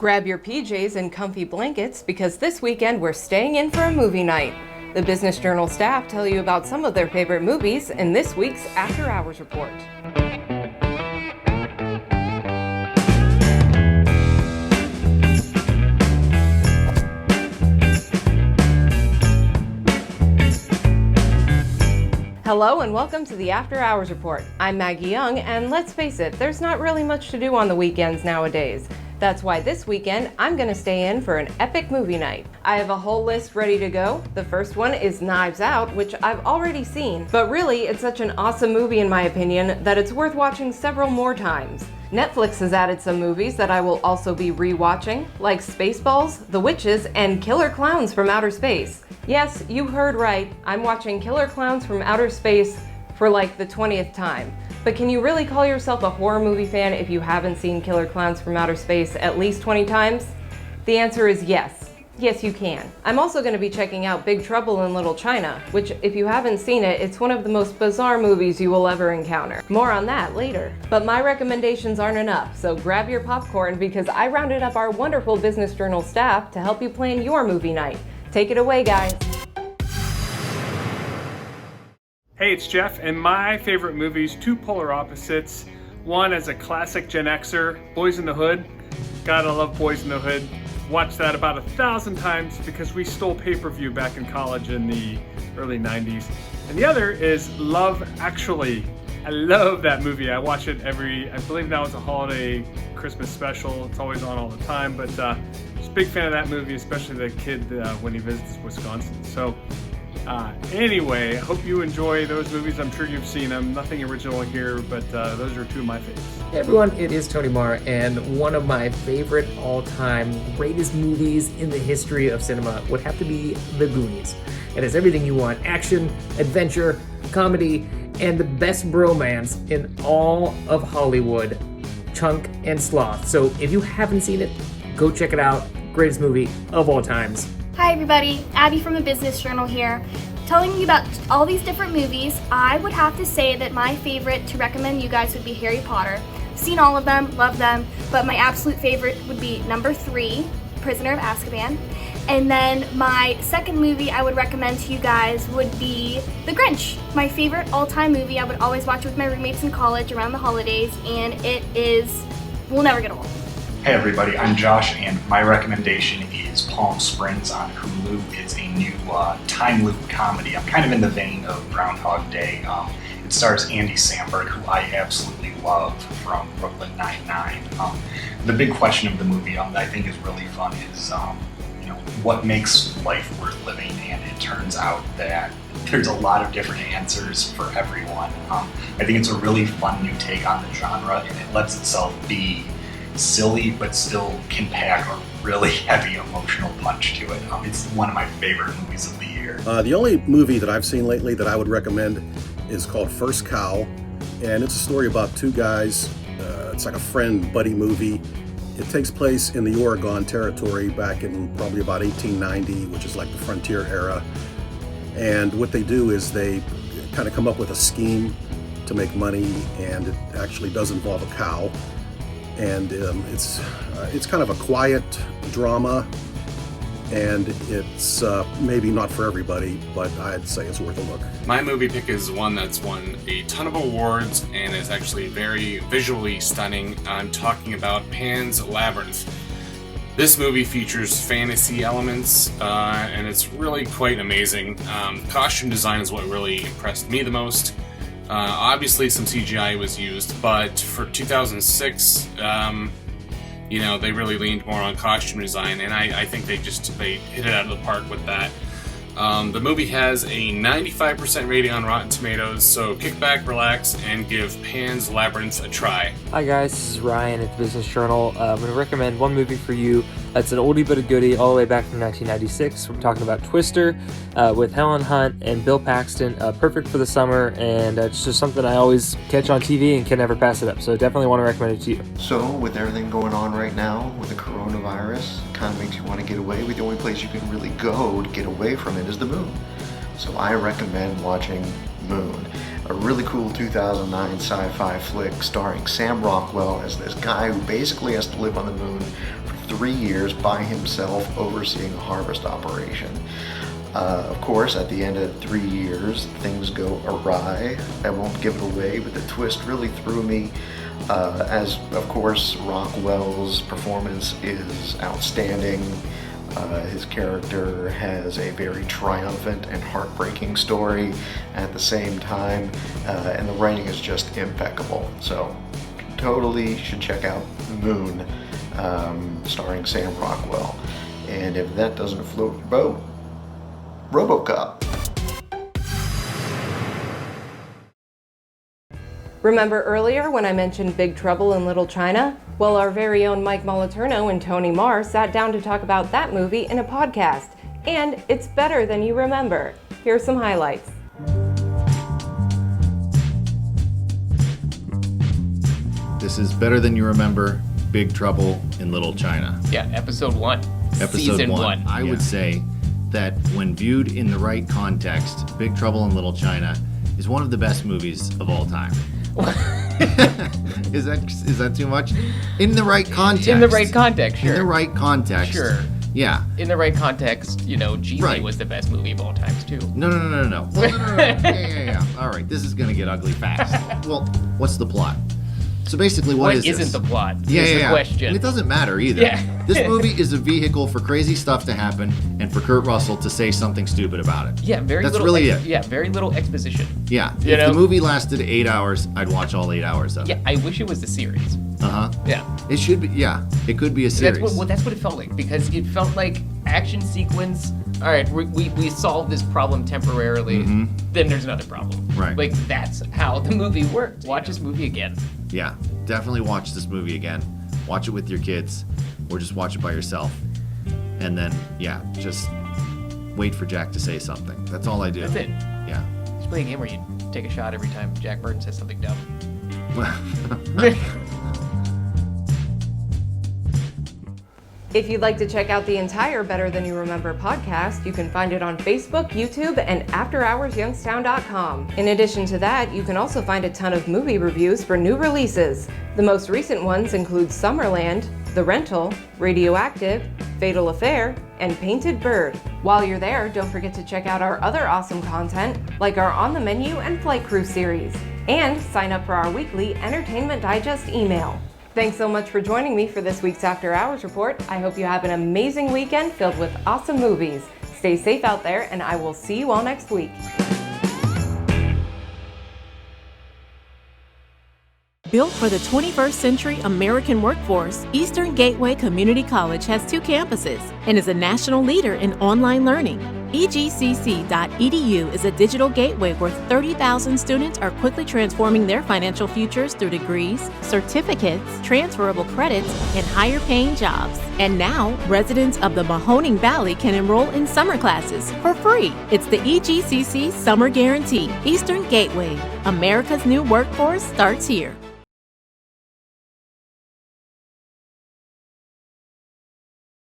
Grab your PJs and comfy blankets because this weekend we're staying in for a movie night. The Business Journal staff tell you about some of their favorite movies in this week's After Hours Report. Hello and welcome to the After Hours Report. I'm Maggie Young, and let's face it, there's not really much to do on the weekends nowadays. That's why this weekend, I'm gonna stay in for an epic movie night. I have a whole list ready to go. The first one is Knives Out, which I've already seen, but really it's such an awesome movie in my opinion that it's worth watching several more times. Netflix has added some movies that I will also be re-watching, like Spaceballs, The Witches, and Killer Clowns from Outer Space. Yes, you heard right, I'm watching Killer Clowns from Outer Space for like the 20th time. But can you really call yourself a horror movie fan if you haven't seen Killer Clowns from Outer Space at least 20 times? The answer is yes. Yes, you can. I'm also going to be checking out Big Trouble in Little China, which if you haven't seen it, it's one of the most bizarre movies you will ever encounter. More on that later. But my recommendations aren't enough, so grab your popcorn because I rounded up our wonderful Business Journal staff to help you plan your movie night. Take it away, guys. Hey, it's Jeff, and my favorite movies, two polar opposites. One as a classic Gen Xer, Boys in the Hood. Gotta love Boys in the Hood. Watched that about 1,000 times because we stole pay-per-view back in college in the early 90s. And the other is Love Actually. I love that movie. I watch it I believe now it's a holiday Christmas special. It's always on all the time, but just a big fan of that movie, especially the kid when he visits Wisconsin. So. Anyway, I hope you enjoy those movies. I'm sure you've seen them. Nothing original here, but those are two of my favorites. Hey everyone, it is Tony Marr, and one of my favorite all-time greatest movies in the history of cinema would have to be The Goonies. It has everything you want: action, adventure, comedy, and the best bromance in all of Hollywood, Chunk and Sloth. So if you haven't seen it, go check it out. Greatest movie of all times. Hi everybody, Abby from the Business Journal here. Telling you about all these different movies, I would have to say that my favorite to recommend you guys would be Harry Potter. Seen all of them, love them, but my absolute favorite would be number 3, Prisoner of Azkaban. And then my second movie I would recommend to you guys would be The Grinch. My favorite all-time movie. I would always watch it with my roommates in college around the holidays, and will never get old. Hey everybody, I'm Josh, and my recommendation is Palm Springs on Hulu. It's a new time loop comedy. I'm kind of in the vein of Groundhog Day. It stars Andy Samberg, who I absolutely love from Brooklyn Nine-Nine. The big question of the movie that I think is really fun is, what makes life worth living? And it turns out that there's a lot of different answers for everyone. I think it's a really fun new take on the genre, and it lets itself be silly but still can pack a really heavy emotional punch to it. It's one of my favorite movies of the year. The only movie that I've seen lately that I would recommend is called First Cow, and it's a story about two guys. It's like a friend buddy movie. It takes place in the Oregon Territory back in probably about 1890, which is like the frontier era. And what they do is they kind of come up with a scheme to make money, and it actually does involve a cow. And it's kind of a quiet drama, and it's maybe not for everybody, but I'd say it's worth a look. My movie pick is one that's won a ton of awards and is actually very visually stunning. I'm talking about Pan's Labyrinth. This movie features fantasy elements, and it's really quite amazing. Costume design is what really impressed me the most. Obviously some CGI was used, but for 2006, they really leaned more on costume design, and I think they hit it out of the park with that. The movie has a 95% rating on Rotten Tomatoes, so kick back, relax, and give Pan's Labyrinth a try. Hi guys, this is Ryan at the Business Journal. I'm going to recommend one movie for you that's an oldie but a goodie all the way back from 1996. We're talking about Twister with Helen Hunt and Bill Paxton. Perfect for the summer, and it's just something I always catch on TV and can never pass it up. So definitely want to recommend it to you. So with everything going on right now with the coronavirus, it kind of makes you want to get away. But the only place you can really go to get away from it is the moon. So I recommend watching Moon, a really cool 2009 sci-fi flick starring Sam Rockwell as this guy who basically has to live on the moon for 3 years by himself overseeing a harvest operation. Of course, at the end of 3 years, things go awry. I won't give it away, but the twist really threw me. As, of course, Rockwell's performance is outstanding. His character has a very triumphant and heartbreaking story at the same time, and the writing is just impeccable. So, totally should check out Moon, starring Sam Rockwell. And if that doesn't float your boat, RoboCop. Remember earlier when I mentioned Big Trouble in Little China? Well, our very own Mike Moliterno and Tony Marr sat down to talk about that movie in a podcast, and it's better than you remember. Here's some highlights. This is Better Than You Remember, Big Trouble in Little China. Yeah, episode 1. Season 1. I would say that when viewed in the right context, Big Trouble in Little China is one of the best movies of all time. Is that too much? In the right context. In the right context, sure. In the right context. Sure. Yeah. In the right context, Geely Right. was the best movie of all times, too. No. Well, no. Yeah. All right, this is going to get ugly fast. Well, what's the plot? So basically, what is this? What isn't the plot? Yeah, is yeah, the yeah. question. And it doesn't matter either. Yeah. This movie is a vehicle for crazy stuff to happen and for Kurt Russell to say something stupid about it. Yeah, That's really it. Yeah, very little exposition. Yeah. If the movie lasted 8 hours, I'd watch all 8 hours of it. Yeah, I wish it was the series. Uh-huh. Yeah. It should be, yeah. It could be a series. That's what it felt like, because it felt like action sequence. All right, we solved this problem temporarily. Then there's another problem. Right. Like, that's how the movie worked. Watch this movie again. Yeah, definitely watch this movie again. Watch it with your kids, or just watch it by yourself. And then, yeah, just wait for Jack to say something. That's all I do. That's it. Yeah. Just play a game where you take a shot every time Jack Burton says something dumb. If you'd like to check out the entire Better Than You Remember podcast, you can find it on Facebook, YouTube, and AfterHoursYoungstown.com. In addition to that, you can also find a ton of movie reviews for new releases. The most recent ones include Summerland, The Rental, Radioactive, Fatal Affair, and Painted Bird. While you're there, don't forget to check out our other awesome content, like our On the Menu and Flight Crew series. And sign up for our weekly Entertainment Digest email. Thanks so much for joining me for this week's After Hours Report. I hope you have an amazing weekend filled with awesome movies. Stay safe out there, and I will see you all next week. Built for the 21st century American workforce, Eastern Gateway Community College has 2 campuses and is a national leader in online learning. EGCC.edu is a digital gateway where 30,000 students are quickly transforming their financial futures through degrees, certificates, transferable credits, and higher-paying jobs. And now, residents of the Mahoning Valley can enroll in summer classes for free. It's the EGCC Summer Guarantee. Eastern Gateway. America's new workforce starts here.